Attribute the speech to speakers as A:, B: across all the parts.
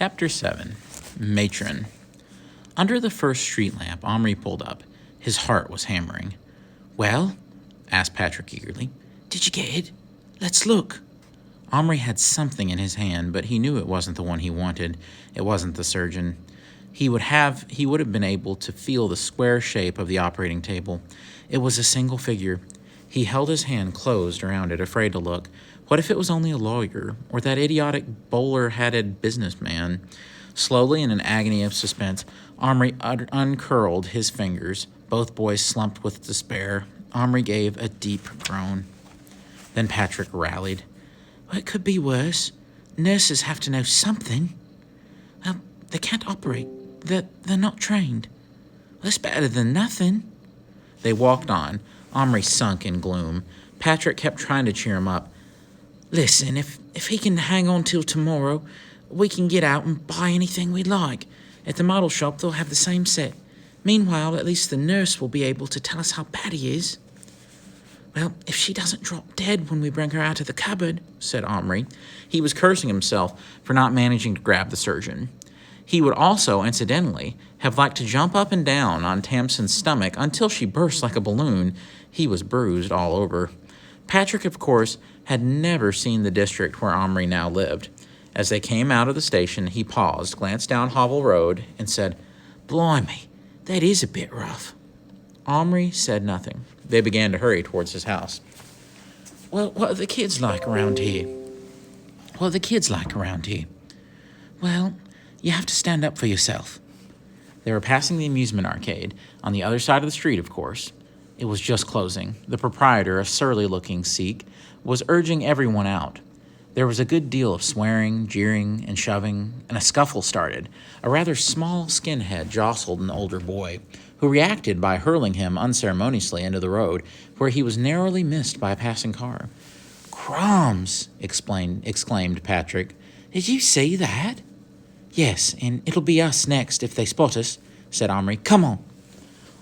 A: Chapter 7. Matron. Under the first street lamp, Omri pulled up. His heart was hammering. "Well?" asked Patrick eagerly. "Did you get it? Let's look." Omri had something in his hand, but he knew it wasn't the one he wanted. It wasn't the surgeon. He would have been able to feel the square shape of the operating table. It was a single figure. He held his hand closed around it, afraid to look. What if it was only a lawyer, or that idiotic bowler-hatted businessman? Slowly, in an agony of suspense, Omri uncurled his fingers. Both boys slumped with despair. Omri gave a deep groan. Then Patrick rallied. "Well, it could be worse. Nurses have to know something. Well, they can't operate. They're not trained. Well, that's better than nothing." They walked on. Omri sunk in gloom. Patrick kept trying to cheer him up. "Listen, if he can hang on till tomorrow, we can get out and buy anything we like. At the model shop, they'll have the same set. Meanwhile, at least the nurse will be able to tell us how bad he is." "Well, if she doesn't drop dead when we bring her out of the cupboard," said Omri. He was cursing himself for not managing to grab the surgeon. He would also, incidentally, have liked to jump up and down on Tamsin's stomach until she burst like a balloon. He was bruised all over. Patrick, of course, had never seen the district where Omri now lived. As they came out of the station, he paused, glanced down Hobble Road, and said, "Blimey, that is a bit rough." Omri said nothing. They began to hurry towards his house. "Well, what are the kids like around here?" "Well, you have to stand up for yourself." They were passing the amusement arcade, on the other side of the street, of course. It was just closing. The proprietor, a surly-looking Sikh, was urging everyone out. There was a good deal of swearing, jeering, and shoving, and a scuffle started. A rather small skinhead jostled an older boy, who reacted by hurling him unceremoniously into the road, where he was narrowly missed by a passing car. "Crumbs!" exclaimed Patrick. "Did you see that?" "Yes, and it'll be us next if they spot us," said Omri. "Come on."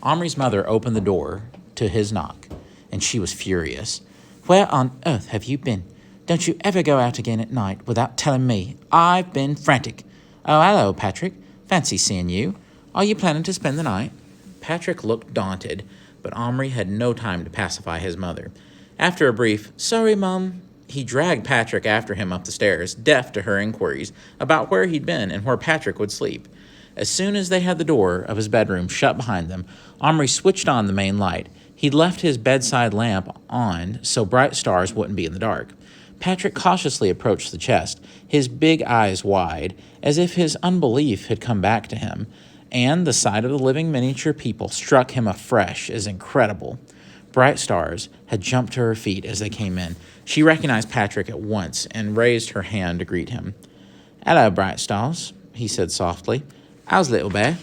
A: Omri's mother opened the door to his knock, and she was furious. "Where on earth have you been? Don't you ever go out again at night without telling me. I've been frantic." "Oh, hello, Patrick. Fancy seeing you. Are you planning to spend the night?" Patrick looked daunted, but Omri had no time to pacify his mother. After a brief, "Sorry, Mum," he dragged Patrick after him up the stairs, deaf to her inquiries about where he'd been and where Patrick would sleep. As soon as they had the door of his bedroom shut behind them, Omri switched on the main light. He'd left his bedside lamp on so bright stars wouldn't be in the dark. Patrick cautiously approached the chest, his big eyes wide, as if his unbelief had come back to him, and the sight of the living miniature people struck him afresh as incredible. Bright Stars had jumped to her feet as they came in. She recognized Patrick at once and raised her hand to greet him. "Hello, Bright Stars," he said softly. "How's Little Bear?"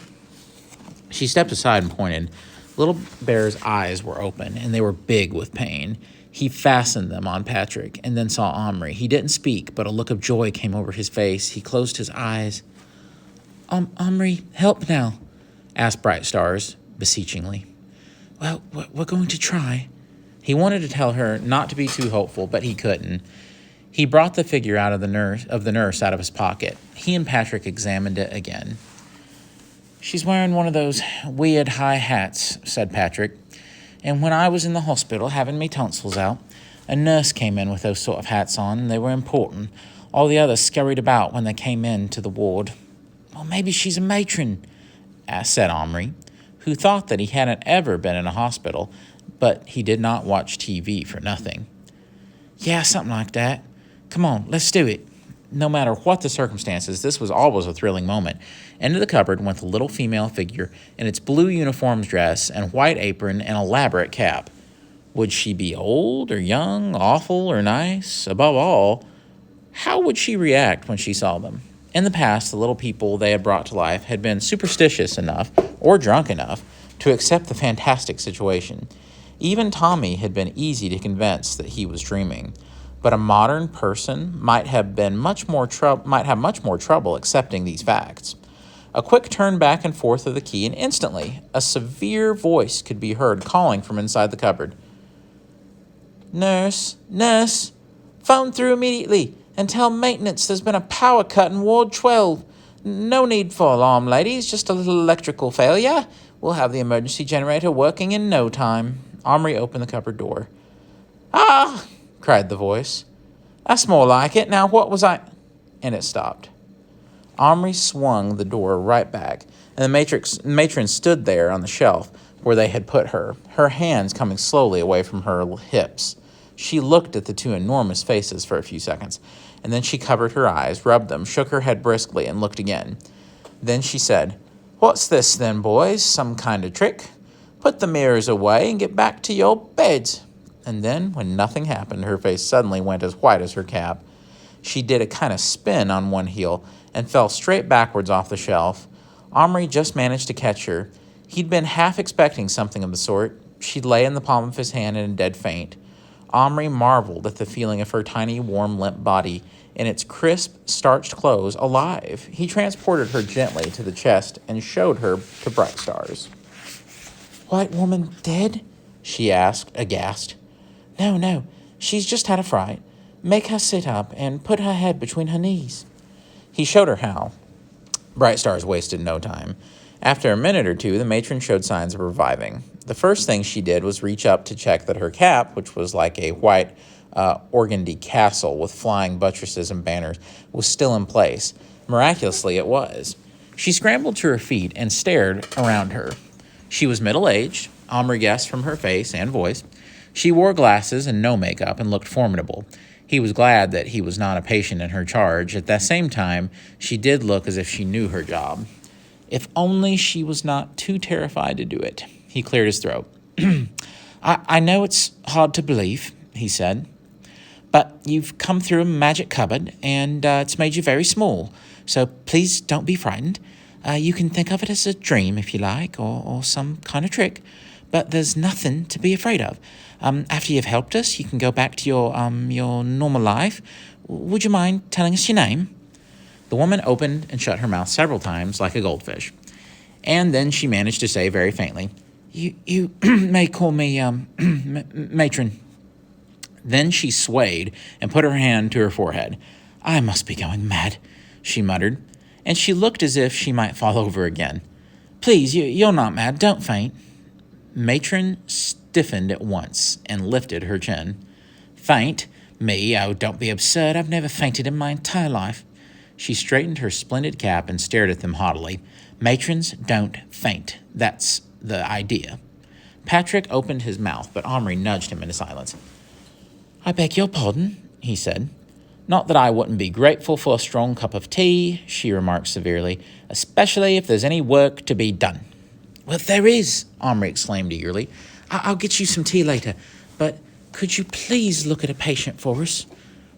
A: She stepped aside and pointed. Little Bear's eyes were open, and they were big with pain. He fastened them on Patrick and then saw Omri. He didn't speak, but a look of joy came over his face. He closed his eyes. Omri, help now," asked Bright Stars beseechingly. "Well, we're going to try." He wanted to tell her not to be too hopeful, but he couldn't. He brought the figure of the nurse out of his pocket. He and Patrick examined it again. "She's wearing one of those weird high hats," said Patrick. "And when I was in the hospital having me tonsils out, a nurse came in with those sort of hats on, and they were important. All the others scurried about when they came in to the ward." "Well, maybe she's a matron," said Omri, who thought that he hadn't ever been in a hospital, but he did not watch TV for nothing. "Yeah, something like that. Come on, let's do it." No matter what the circumstances, this was always a thrilling moment. Into the cupboard went the little female figure in its blue uniform dress and white apron and elaborate cap. Would she be old or young, awful or nice? Above all, how would she react when she saw them? In the past, the little people they had brought to life had been superstitious enough, or drunk enough, to accept the fantastic situation. Even Tommy had been easy to convince that he was dreaming. But a modern person might have much more trouble accepting these facts. A quick turn back and forth of the key, and instantly a severe voice could be heard calling from inside the cupboard. Nurse, phone through immediately and tell maintenance there's been a power cut in Ward 12. No need for alarm, ladies. Just a little electrical failure. We'll have the emergency generator working in no time. Omri opened the cupboard door. Ah! Cried the voice. That's more like it. Now what was I... And it stopped. Omri swung the door right back, and the matron stood there on the shelf where they had put her, her hands coming slowly away from her hips. She looked at the two enormous faces for a few seconds, and then she covered her eyes, rubbed them, shook her head briskly, and looked again. Then she said, "What's this then, boys? Some kind of trick? Put the mirrors away and get back to your beds." And then, when nothing happened, her face suddenly went as white as her cap. She did a kind of spin on one heel and fell straight backwards off the shelf. Omri just managed to catch her. He'd been half expecting something of the sort. She lay in the palm of his hand in a dead faint. Omri marveled at the feeling of her tiny, warm, limp body in its crisp, starched clothes alive. He transported her gently to the chest and showed her to Bright Stars. "White woman dead?" she asked, aghast. No, she's just had a fright. Make her sit up and put her head between her knees." He showed her how. Bright Stars wasted no time. After a minute or two, the matron showed signs of reviving. The first thing she did was reach up to check that her cap, which was like a white organdy castle with flying buttresses and banners, was still in place. Miraculously, it was. She scrambled to her feet and stared around her. She was middle-aged, Omri guessed from her face and voice. She wore glasses and no makeup and looked formidable. He was glad that he was not a patient in her charge. At the same time, she did look as if she knew her job. If only she was not too terrified to do it. He cleared his throat. I know it's hard to believe, he said, but you've come through a magic cupboard, and it's made you very small, so please don't be frightened. You can think of it as a dream, if you like, or some kind of trick, but there's nothing to be afraid of. After you've helped us, you can go back to your normal life. Would you mind telling us your name? The woman opened and shut her mouth several times like a goldfish. And then she managed to say very faintly, You may call me, matron. Then she swayed and put her hand to her forehead. I must be going mad, she muttered, and she looked as if she might fall over again. Please, you're not mad. Don't faint. Matron stiffened at once and lifted her chin. Faint? Me? Oh, don't be absurd. I've never fainted in my entire life. She straightened her splendid cap and stared at them haughtily. Matrons don't faint. That's the idea. Patrick opened his mouth, but Omri nudged him into silence. I beg your pardon, he said. Not that I wouldn't be grateful for a strong cup of tea, she remarked severely, especially if there's any work to be done. Well, there is, Omri exclaimed eagerly. I'll get you some tea later, but could you please look at a patient for us?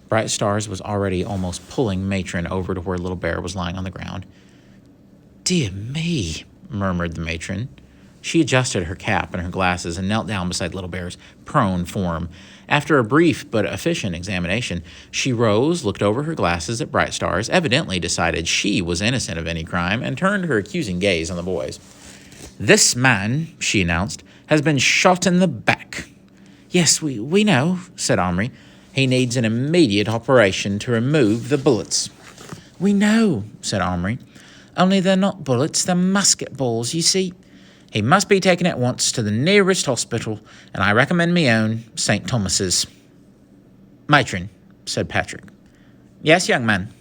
A: Bright Stars was already almost pulling Matron over to where Little Bear was lying on the ground. Dear me, murmured the matron. She adjusted her cap and her glasses and knelt down beside Little Bear's prone form. After a brief but efficient examination, she rose, looked over her glasses at Bright Stars, evidently decided she was innocent of any crime, and turned her accusing gaze on the boys. This man, she announced, has been shot in the back. Yes, we know, said Omri. He needs an immediate operation to remove the bullets. We know, said Omri. Only they're not bullets, they're musket balls, you see. He must be taken at once to the nearest hospital, and I recommend me own, St. Thomas's. Matron, said Patrick. Yes, young man.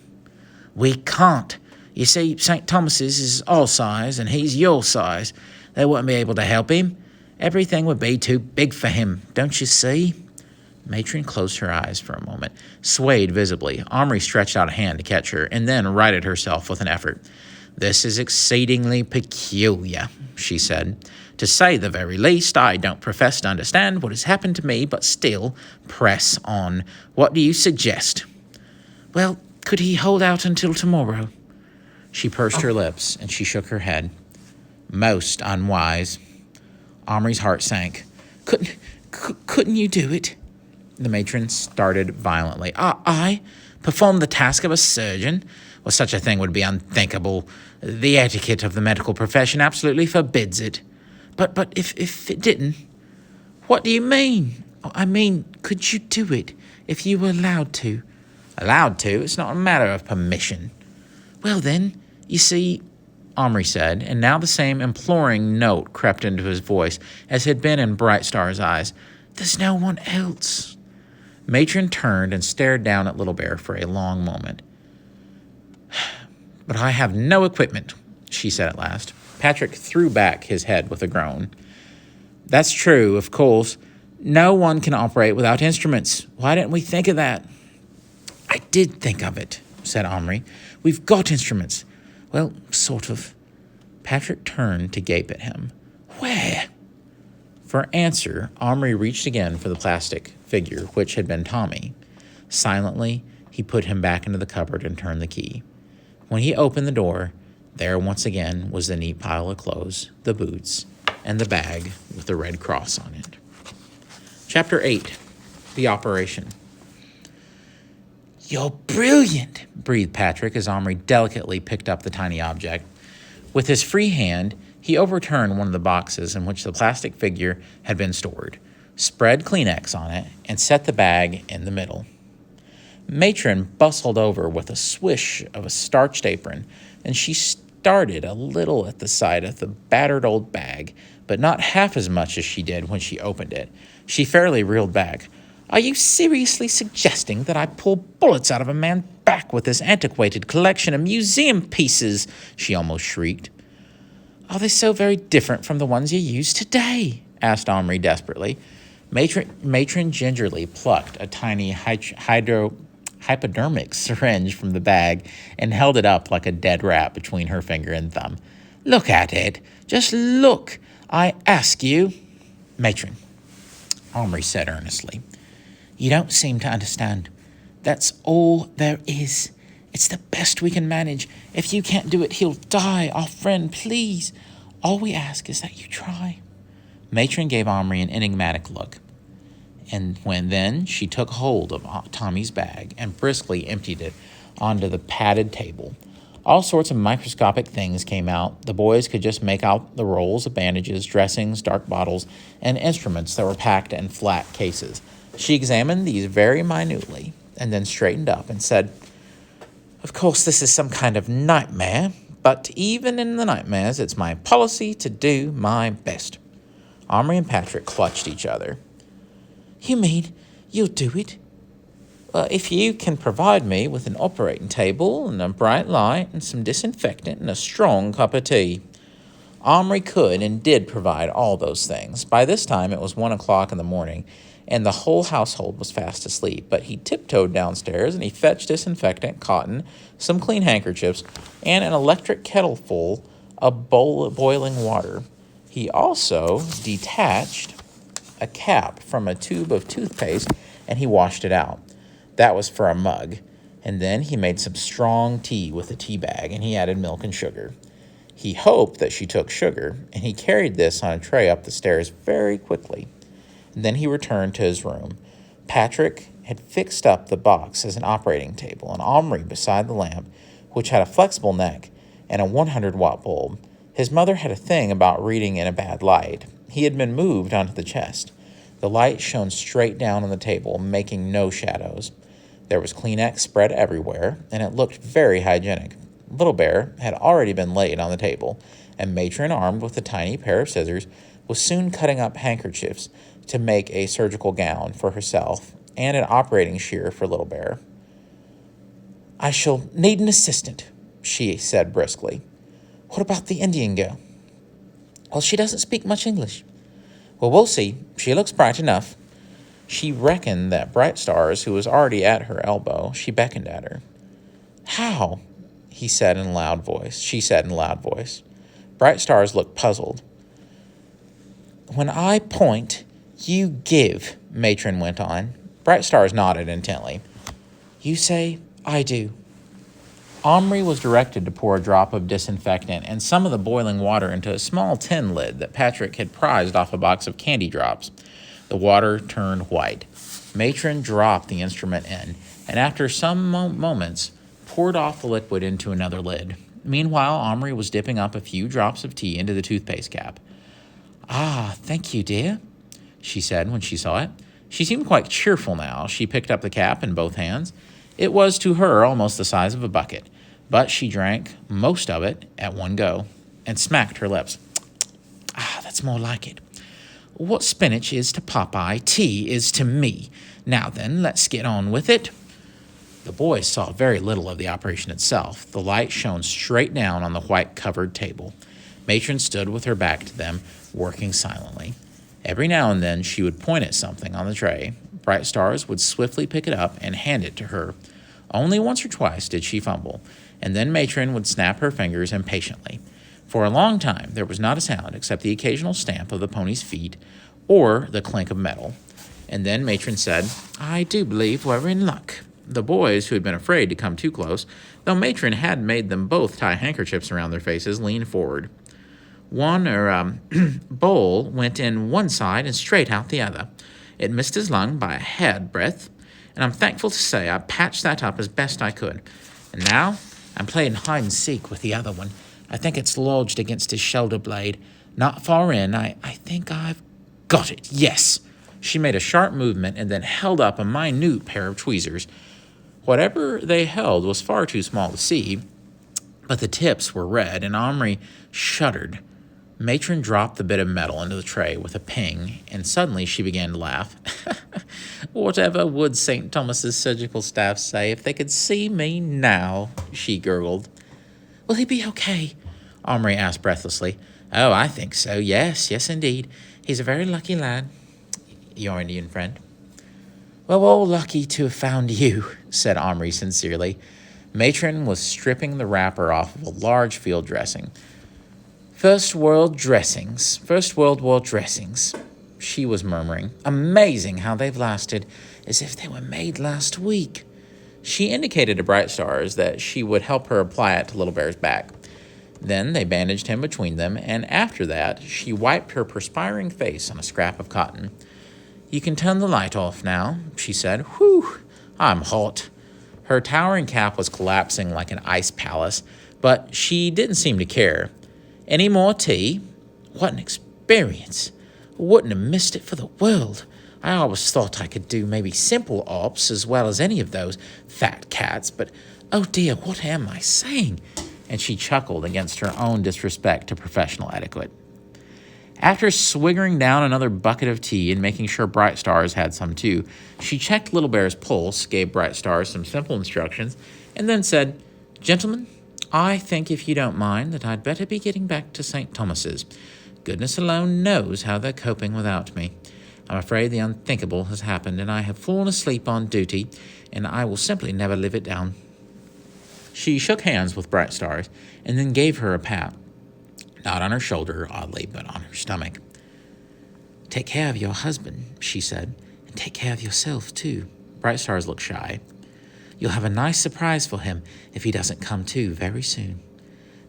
A: We can't. You see, St. Thomas's is our size, and he's your size. They wouldn't be able to help him. Everything would be too big for him, don't you see? Matron closed her eyes for a moment, swayed visibly. Omri stretched out a hand to catch her, and then righted herself with an effort. This is exceedingly peculiar, she said. To say the very least, I don't profess to understand what has happened to me, but still, press on. What do you suggest? Well, could he hold out until tomorrow? She pursed her lips, and she shook her head. Most unwise. Omri's heart sank. Couldn't you do it? The matron started violently. I perform the task of a surgeon? Well, such a thing would be unthinkable. The etiquette of the medical profession absolutely forbids it. But if it didn't? What do you mean? I mean, could you do it if you were allowed to? Allowed to? It's not a matter of permission. Well then, You see, Omri said, and now the same imploring note crept into his voice as had been in Bright Star's eyes. There's no one else. Matron turned and stared down at Little Bear for a long moment. But I have no equipment, she said at last. Patrick threw back his head with a groan. That's true, of course. No one can operate without instruments. Why didn't we think of that? I did think of it, said Omri. We've got instruments. Well, sort of. Patrick turned to gape at him. Where? For answer, Omri reached again for the plastic figure, which had been Tommy. Silently, he put him back into the cupboard and turned the key. When he opened the door, there once again was the neat pile of clothes, the boots, and the bag with the red cross on it. Chapter 8. The Operation. You're brilliant, breathed Patrick as Omri delicately picked up the tiny object. With his free hand, he overturned one of the boxes in which the plastic figure had been stored, spread Kleenex on it, and set the bag in the middle. Matron bustled over with a swish of a starched apron, and she started a little at the sight of the battered old bag, but not half as much as she did when she opened it. She fairly reeled back. Are you seriously suggesting that I pull bullets out of a man's back with this antiquated collection of museum pieces? She almost shrieked. Are they so very different from the ones you use today? Asked Omri desperately. Matron gingerly plucked a tiny hypodermic syringe from the bag and held it up like a dead rat between her finger and thumb. Look at it. Just look. I ask you. Matron, Omri said earnestly. You don't seem to understand. That's all there is. It's the best we can manage. If you can't do it, he'll die. Our friend, please. All we ask is that you try. Matron gave Omri an enigmatic look. And then she took hold of Tommy's bag and briskly emptied it onto the padded table. All sorts of microscopic things came out. The boys could just make out the rolls of bandages, dressings, dark bottles, and instruments that were packed in flat cases. She examined these very minutely and then straightened up and said, Of course, this is some kind of nightmare, but even in the nightmares, it's my policy to do my best. Omri and Patrick clutched each other. You mean you'll do it? If you can provide me with an operating table and a bright light and some disinfectant and a strong cup of tea. Omri could and did provide all those things. By this time, it was 1 o'clock in the morning, and the whole household was fast asleep. But he tiptoed downstairs, and he fetched disinfectant, cotton, some clean handkerchiefs, and an electric kettle full of boiling water. He also detached a cap from a tube of toothpaste, and he washed it out. That was for a mug. And then he made some strong tea with a tea bag, and he added milk and sugar. He hoped that she took sugar, and he carried this on a tray up the stairs very quickly. And then he returned to his room. Patrick had fixed up the box as an operating table, and Omri beside the lamp, which had a flexible neck and a 100-watt bulb. His mother had a thing about reading in a bad light. He had been moved onto the chest. The light shone straight down on the table, making no shadows. There was Kleenex spread everywhere, and it looked very hygienic. Little Bear had already been laid on the table, and Matron, armed with a tiny pair of scissors, was soon cutting up handkerchiefs to make a surgical gown for herself and an operating shear for Little Bear. I shall need an assistant, she said briskly. What about the Indian girl? Well, she doesn't speak much English. Well, we'll see. She looks bright enough. She reckoned that Bright Stars, who was already at her elbow, she beckoned at her. How? She said in a loud voice. Bright Stars looked puzzled. When I point, you give, Matron went on. Bright Stars nodded intently. You say, I do. Omri was directed to pour a drop of disinfectant and some of the boiling water into a small tin lid that Patrick had prized off a box of candy drops. The water turned white. Matron dropped the instrument in, and after some moments, poured off the liquid into another lid. Meanwhile, Omri was dipping up a few drops of tea into the toothpaste cap. Ah, thank you, dear, she said when she saw it. She seemed quite cheerful now. She picked up the cap in both hands. It was to her almost the size of a bucket. but she drank most of it at one go and smacked her lips. Ah, that's more like it. What spinach is to Popeye, tea is to me. Now then, let's get on with it. The boys saw very little of the operation itself. The light shone straight down on the white-covered table. Matron stood with her back to them, working silently. Every now and then she would point at something on the tray. Bright Stars would swiftly pick it up and hand it to her. Only once or twice did she fumble, and then Matron would snap her fingers impatiently. For a long time there was not a sound except the occasional stamp of the pony's feet or the clink of metal. And then Matron said, I do believe we're in luck. The boys, who had been afraid to come too close, though Matron had made them both tie handkerchiefs around their faces, leaned forward. One bowl went in one side and straight out the other. It missed his lung by a hair-breadth, and I'm thankful to say I patched that up as best I could. And now I'm playing hide-and-seek with the other one. I think it's lodged against his shoulder blade. Not far in. I think I've got it. Yes. She made a sharp movement and then held up a minute pair of tweezers. Whatever they held was far too small to see, but the tips were red, and Omri shuddered. Matron dropped the bit of metal into the tray with a ping, and suddenly she began to laugh. Whatever would St. Thomas's surgical staff say if they could see me now, she gurgled. Will he be okay? Omri asked breathlessly. Oh, I think so. Yes, indeed. He's a very lucky lad. Your Indian friend. Well, we're all lucky to have found you, said Omri sincerely. Matron was stripping the wrapper off of a large field dressing. First World War dressings, she was murmuring. Amazing how they've lasted, as if they were made last week. She indicated to Bright Stars that she would help her apply it to Little Bear's back. Then they bandaged him between them, and after that, she wiped her perspiring face on a scrap of cotton. You can turn the light off now, she said. Whew, I'm hot. Her towering cap was collapsing like an ice palace, but she didn't seem to care. Any more tea? What an experience. Wouldn't have missed it for the world. I always thought I could do maybe simple ops as well as any of those fat cats, but oh dear, what am I saying? And she chuckled against her own disrespect to professional etiquette. After swiggering down another bucket of tea and making sure Bright Stars had some too, she checked Little Bear's pulse, gave Bright Stars some simple instructions, and then said, Gentlemen, I think, if you don't mind, that I'd better be getting back to St. Thomas's. Goodness alone knows how they're coping without me. I'm afraid the unthinkable has happened, and I have fallen asleep on duty, and I will simply never live it down. She shook hands with Bright Stars, and then gave her a pat. Not on her shoulder, oddly, but on her stomach. Take care of your husband, she said, and take care of yourself, too. Bright Stars looked shy. You'll have a nice surprise for him if he doesn't come to very soon.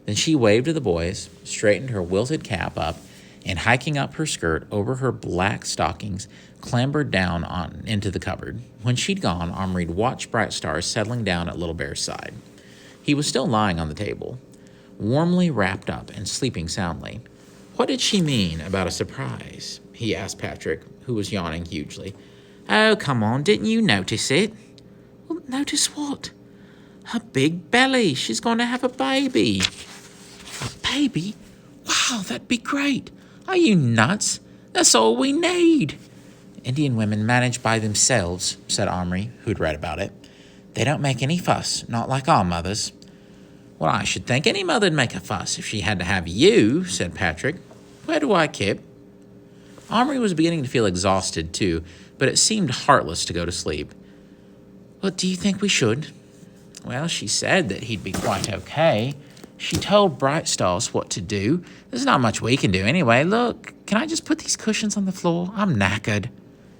A: Then she waved to the boys, straightened her wilted cap up, and hiking up her skirt over her black stockings, clambered down into the cupboard. When she'd gone, Omri watched Bright Stars settling down at Little Bear's side. He was still lying on the table, warmly wrapped up and sleeping soundly. What did she mean about a surprise? He asked Patrick, who was yawning hugely. Oh, come on, didn't you notice it? Well, notice what? Her big belly. She's going to have a baby. A baby? Wow, that'd be great. Are you nuts? That's all we need. Indian women manage by themselves, said Omri, who'd read about it. They don't make any fuss, not like our mothers. Well, I should think any mother'd make a fuss if she had to have you, said Patrick. Where do I keep? Omri was beginning to feel exhausted, too, but it seemed heartless to go to sleep. What do you think we should? Well, she said that he'd be quite okay. She told Bright Stars what to do. There's not much we can do anyway. Look, can I just put these cushions on the floor? I'm knackered.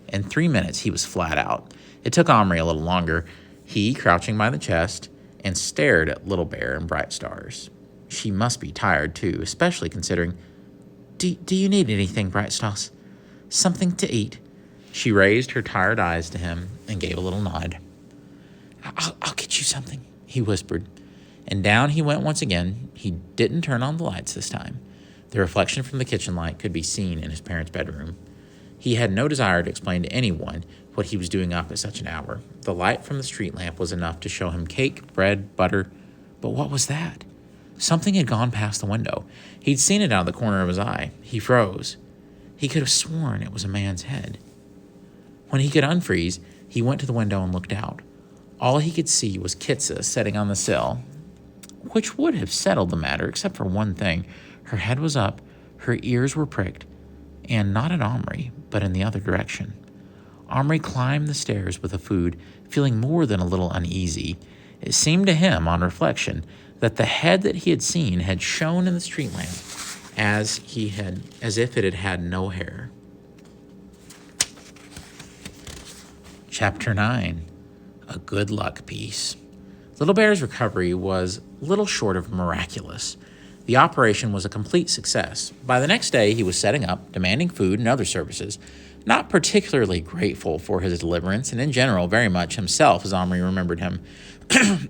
A: In 3 minutes, he was flat out. It took Omri a little longer. He, crouching by the chest, and stared at Little Bear and Bright Stars. She must be tired, too, especially considering... Do you need anything, Bright Stars? Something to eat? She raised her tired eyes to him and gave a little nod. I'll get you something, he whispered. And down he went once again. He didn't turn on the lights this time. The reflection from the kitchen light could be seen in his parents' bedroom. He had no desire to explain to anyone what he was doing up at such an hour. The light from the street lamp was enough to show him cake, bread, butter, But what was that? Something had gone past the window. He'd seen it out of the corner of his eye. He froze. He could have sworn it was a man's head. When he could unfreeze, he went to the window and looked out. All he could see was Kitsa sitting on the sill, which would have settled the matter except for one thing. Her head was up, her ears were pricked, and not at Omri, but in the other direction. Omri climbed the stairs with the food, feeling more than a little uneasy. It seemed to him, on reflection, that the head that he had seen had shone in the street lamp as if it had had no hair. Chapter 9. A Good Luck Piece. Little Bear's recovery was little short of miraculous. The operation was a complete success. By the next day, he was setting up, demanding food and other services, not particularly grateful for his deliverance, and in general very much himself as Omri remembered him.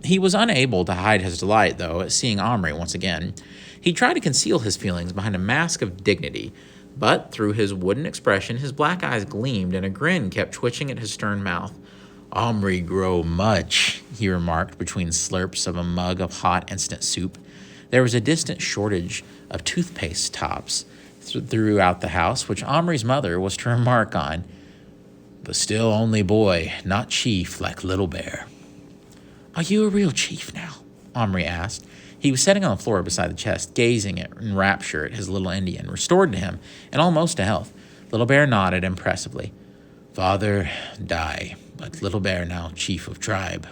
A: He was unable to hide his delight, though, at seeing Omri once again. He tried to conceal his feelings behind a mask of dignity, but through his wooden expression, his black eyes gleamed and a grin kept twitching at his stern mouth. "Omri grow much," he remarked between slurps of a mug of hot instant soup. There was a distant shortage of toothpaste tops throughout the house, which Omri's mother was to remark on. "But still only boy, not chief like Little Bear." "Are you a real chief now?" Omri asked. He was sitting on the floor beside the chest, gazing in rapture at his little Indian, restored to him and almost to health. Little Bear nodded impressively. "Father die, but Little Bear now chief of tribe."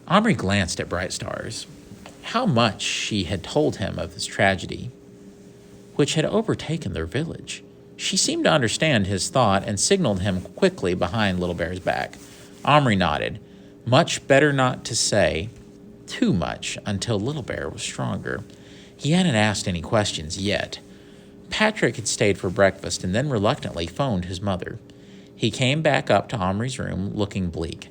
A: Omri glanced at Bright Stars. How much she had told him of this tragedy, which had overtaken their village. She seemed to understand his thought and signaled him quickly behind Little Bear's back. Omri nodded. Much better not to say too much until Little Bear was stronger. He hadn't asked any questions yet. Patrick had stayed for breakfast and then reluctantly phoned his mother. He came back up to Omri's room looking bleak.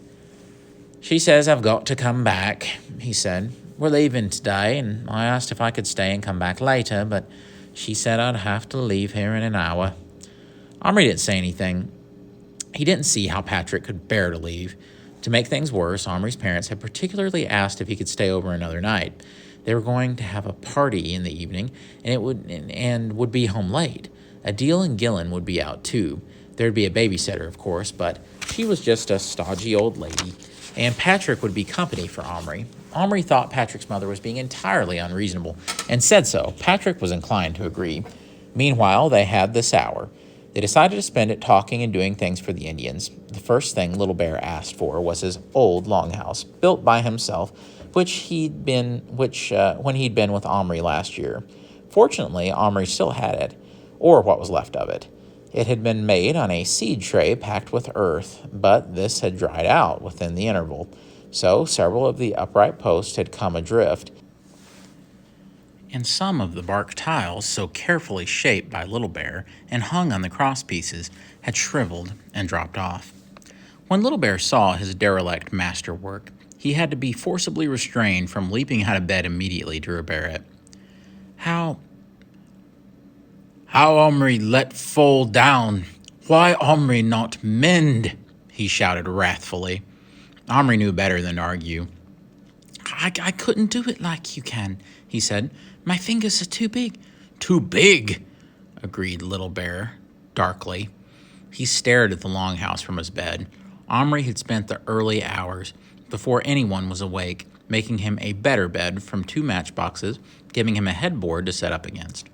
A: "She says I've got to come back," he said. "We're leaving today, and I asked if I could stay and come back later, but she said I'd have to leave here in an hour." Omri didn't say anything. He didn't see how Patrick could bear to leave. To make things worse, Omri's parents had particularly asked if he could stay over another night. They were going to have a party in the evening, and would be home late. Adele and Gillen would be out too. There'd be a babysitter, of course, but she was just a stodgy old lady, and Patrick would be company for Omri. Omri thought Patrick's mother was being entirely unreasonable, and said so. Patrick was inclined to agree. Meanwhile, they had this hour. They decided to spend it talking and doing things for the Indians. The first thing Little Bear asked for was his old longhouse, built by himself, when he'd been with Omri last year. Fortunately, Omri still had it, or what was left of it. It had been made on a seed tray packed with earth, but this had dried out within the interval, so several of the upright posts had come adrift, and some of the bark tiles, so carefully shaped by Little Bear and hung on the cross pieces, had shriveled and dropped off. When Little Bear saw his derelict masterwork, he had to be forcibly restrained from leaping out of bed immediately to repair it. How Omri let fall down? Why Omri not mend?" he shouted wrathfully. Omri knew better than to argue. I couldn't do it like you can," he said. "My fingers are too big." "Too big," agreed Little Bear, darkly. He stared at the longhouse from his bed. Omri had spent the early hours, before anyone was awake, making him a better bed from 2 matchboxes, giving him a headboard to set up against.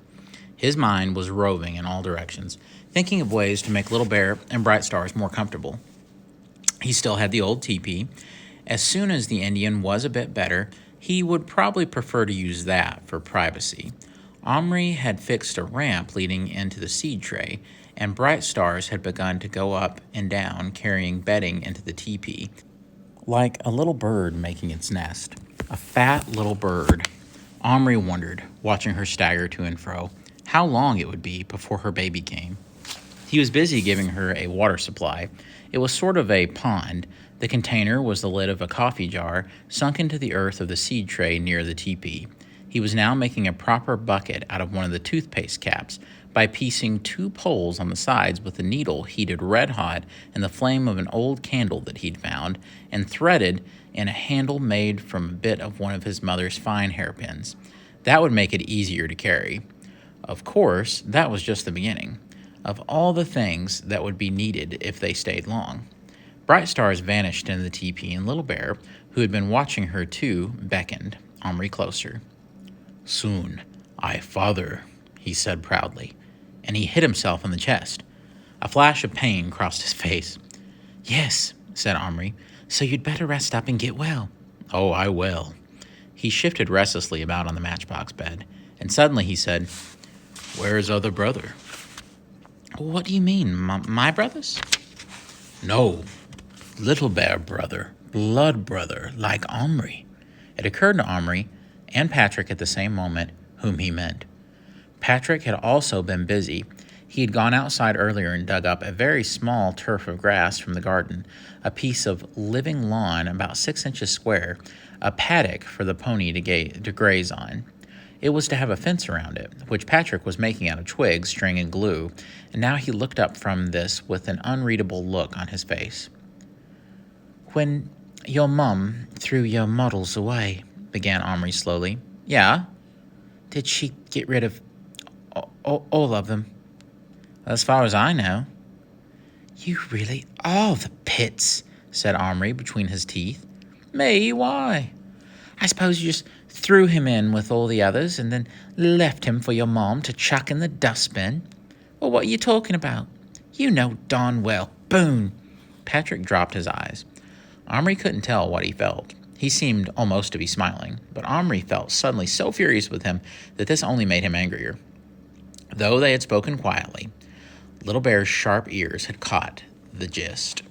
A: His mind was roving in all directions, thinking of ways to make Little Bear and Bright Stars more comfortable. He still had the old teepee. As soon as the Indian was a bit better, he would probably prefer to use that for privacy. Omri had fixed a ramp leading into the seed tray, and Bright Stars had begun to go up and down, carrying bedding into the teepee, like a little bird making its nest. A fat little bird. Omri wondered, watching her stagger to and fro, how long it would be before her baby came. He was busy giving her a water supply. It was sort of a pond. The container was the lid of a coffee jar sunk into the earth of the seed tray near the teepee. He was now making a proper bucket out of one of the toothpaste caps, by piecing 2 poles on the sides with a needle heated red hot in the flame of an old candle that he'd found and threaded in a handle made from a bit of one of his mother's fine hairpins. That would make it easier to carry. Of course, that was just the beginning of all the things that would be needed if they stayed long. Bright Stars vanished into the teepee, and Little Bear, who had been watching her too, beckoned Omri closer. "Soon, I father," he said proudly, and he hit himself in the chest. A flash of pain crossed his face. "Yes," said Omri, "so you'd better rest up and get well." "Oh, I will." He shifted restlessly about on the matchbox bed, and suddenly he said, "Where's other brother?" "What do you mean, my brothers?" "No, Little Bear brother, blood brother, like Omri." It occurred to Omri and Patrick at the same moment whom he meant. Patrick had also been busy. He had gone outside earlier and dug up a very small turf of grass from the garden, a piece of living lawn about 6 inches square, a paddock for the pony to graze on. It was to have a fence around it, which Patrick was making out of twigs, string, and glue, and now he looked up from this with an unreadable look on his face. "When your mum threw your models away," began Omri slowly. "Yeah?" "Did she get rid of all of them?" "As far as I know." "You really are the pits," said Omri between his teeth. "Me? Why?" "I suppose you just threw him in with all the others and then left him for your mom to chuck in the dustbin." "Well, what are you talking about?" "You know darn well, Boone." Patrick dropped his eyes. Omri couldn't tell what he felt. He seemed almost to be smiling, but Omri felt suddenly so furious with him that this only made him angrier. Though they had spoken quietly, Little Bear's sharp ears had caught the gist.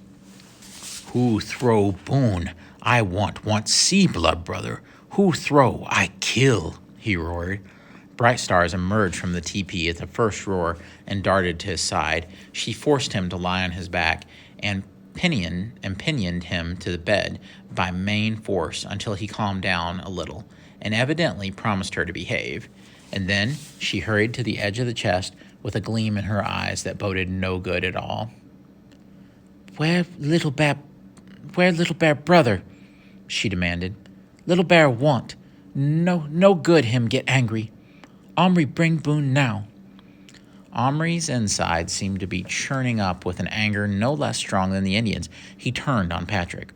A: "Who throw Boone? I want see blood brother. Who throw? I kill," he roared. Bright Stars emerged from the teepee at the first roar and darted to his side. She forced him to lie on his back and pinioned him to the bed by main force until he calmed down a little and evidently promised her to behave. And then she hurried to the edge of the chest with a gleam in her eyes that boded no good at all. Where Little Bear brother?" she demanded. "Little Bear want. No good him get angry. Omri bring Boone now." Omri's insides seemed to be churning up with an anger no less strong than the Indians. He turned on Patrick.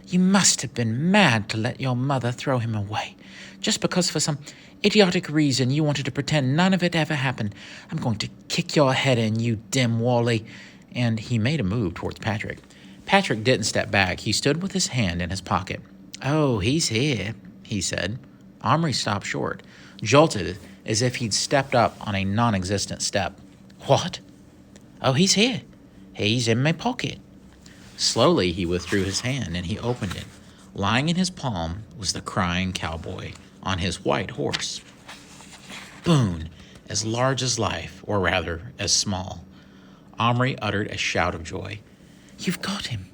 A: "You must have been mad to let your mother throw him away, just because for some idiotic reason you wanted to pretend none of it ever happened. I'm going to kick your head in, you dim Wally." And he made a move towards Patrick. Patrick didn't step back. He stood with his hand in his pocket. "Oh, he's here," he said. Omri stopped short, jolted as if he'd stepped up on a non-existent step. "What?" "Oh, he's here. He's in my pocket." Slowly he withdrew his hand and he opened it. Lying in his palm was the crying cowboy on his white horse. Boone, as large as life, or rather, as small. Omri uttered a shout of joy. "You've got him.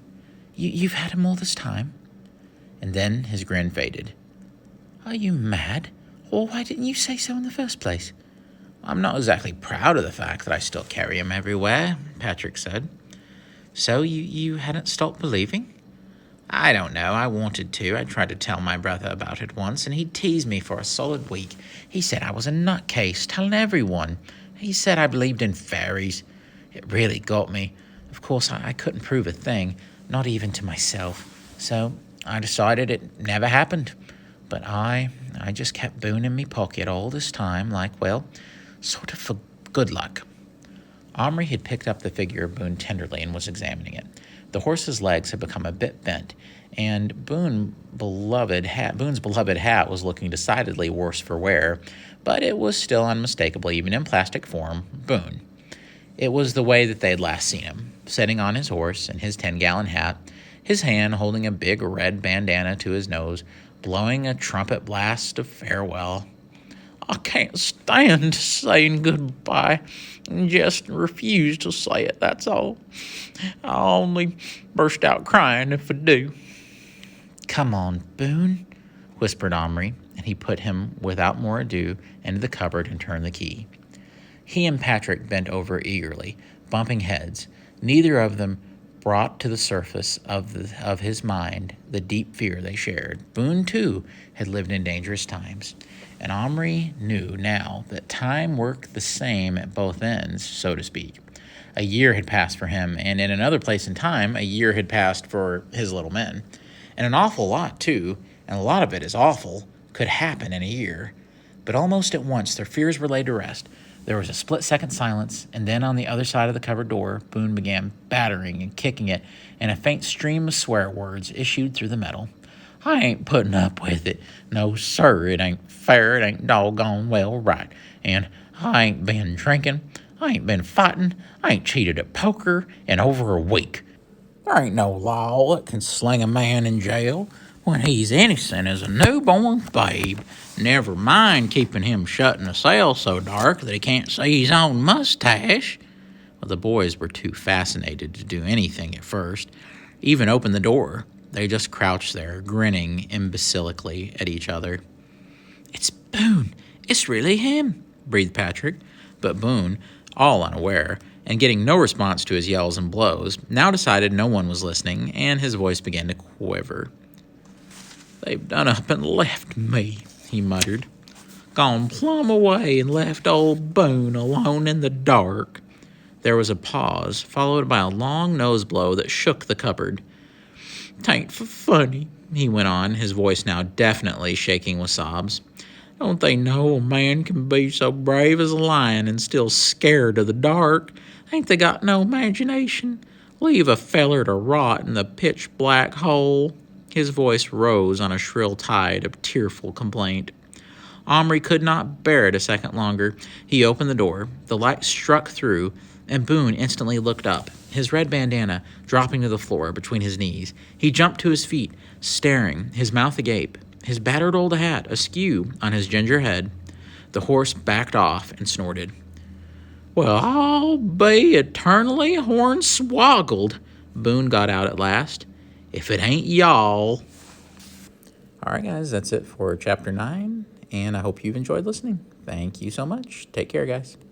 A: You've had him all this time?" And then his grin faded. "Are you mad? Or why didn't you say so in the first place?" "I'm not exactly proud of the fact that I still carry him everywhere," Patrick said. "So you hadn't stopped believing?" "I don't know. I wanted to. I tried to tell my brother about it once, and he teased me for a solid week. He said I was a nutcase, telling everyone. He said I believed in fairies. It really got me. Of course, I couldn't prove a thing, not even to myself. So I decided it never happened. But I just kept Boone in me pocket all this time, like, well, sort of for good luck." Omri had picked up the figure of Boone tenderly and was examining it. The horse's legs had become a bit bent, and Boone's beloved hat was looking decidedly worse for wear, but it was still unmistakably, even in plastic form, Boone. It was the way that they had last seen him, sitting on his horse in his 10-gallon hat, his hand holding a big red bandana to his nose, blowing a trumpet blast of farewell. "I can't stand saying goodbye, and just refuse to say it, that's all. I'll only burst out crying if I do." "Come on, Boone," whispered Omri, and he put him, without more ado, into the cupboard and turned the key. He and Patrick bent over eagerly, bumping heads. Neither of them brought to the surface of his mind the deep fear they shared. Boone, too, had lived in dangerous times, and Omri knew now that time worked the same at both ends, so to speak. A year had passed for him, and in another place in time, a year had passed for his little men. And an awful lot, too, and a lot of it is awful, could happen in a year. But almost at once their fears were laid to rest. There was a split-second silence, and then on the other side of the cupboard door, Boone began battering and kicking it, and a faint stream of swear words issued through the metal. "I ain't putting up with it. No, sir, it ain't fair. It ain't doggone well right. And I ain't been drinking. I ain't been fighting. I ain't cheated at poker in over a week. There ain't no law that can sling a man in jail when he's innocent as a newborn babe. Never mind keeping him shut in a cell so dark that he can't see his own mustache." Well, the boys were too fascinated to do anything at first, even open the door. They just crouched there, grinning imbecilically at each other. "It's Boone. It's really him," breathed Patrick. But Boone, all unaware, and getting no response to his yells and blows, now decided no one was listening, and his voice began to quiver. "They've done up and left me," he muttered. "Gone plumb away and left old Boone alone in the dark." There was a pause, followed by a long nose blow that shook the cupboard. "'Tain't for funny," he went on, his voice now definitely shaking with sobs. "Don't they know a man can be so brave as a lion and still scared of the dark? Ain't they got no imagination? Leave a feller to rot in the pitch-black hole." His voice rose on a shrill tide of tearful complaint. Omri could not bear it a second longer. He opened the door. The light struck through, and Boone instantly looked up, his red bandana dropping to the floor between his knees. He jumped to his feet, staring, his mouth agape, his battered old hat askew on his ginger head. The horse backed off and snorted. "Well, I'll be eternally hornswoggled," Boone got out at last, "if it ain't y'all." All right, guys, that's it for Chapter 9, and I hope you've enjoyed listening. Thank you so much. Take care, guys.